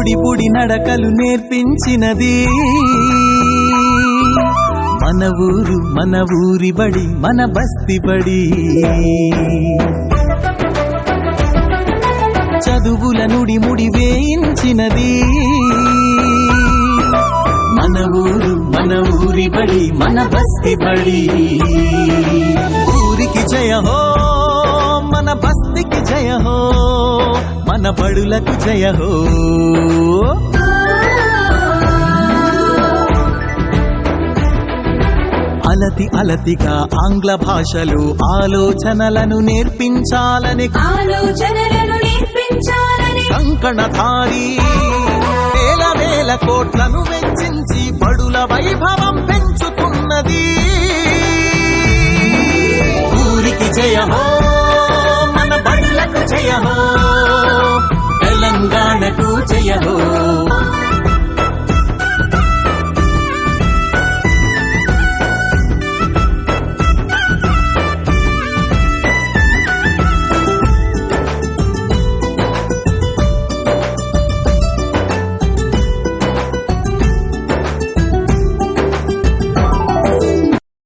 బుడి బుడి నడకలు నేర్పించినది మన ఊరు మన ఊరి బడి మన బస్తి బడి చదువుల నుడి ముడి వేయించినది మన ఊరు మన ఊరి బడి మన బస్తి బడి ఊరికి జయ హో మన బస్తికి జయ హో మన బడులకు జయ హో అలతి అలతిగా ఆంగ్ల భాషలో ఆలోచనలను నేర్పించాలని కంకణధారి వేల వేల కోట్లను వెచ్చించి బడుల వైభవం పెంచుతున్నది ఊరికి జయ హో మన బడులకు జయ హో తెలంగాణకు జయ హో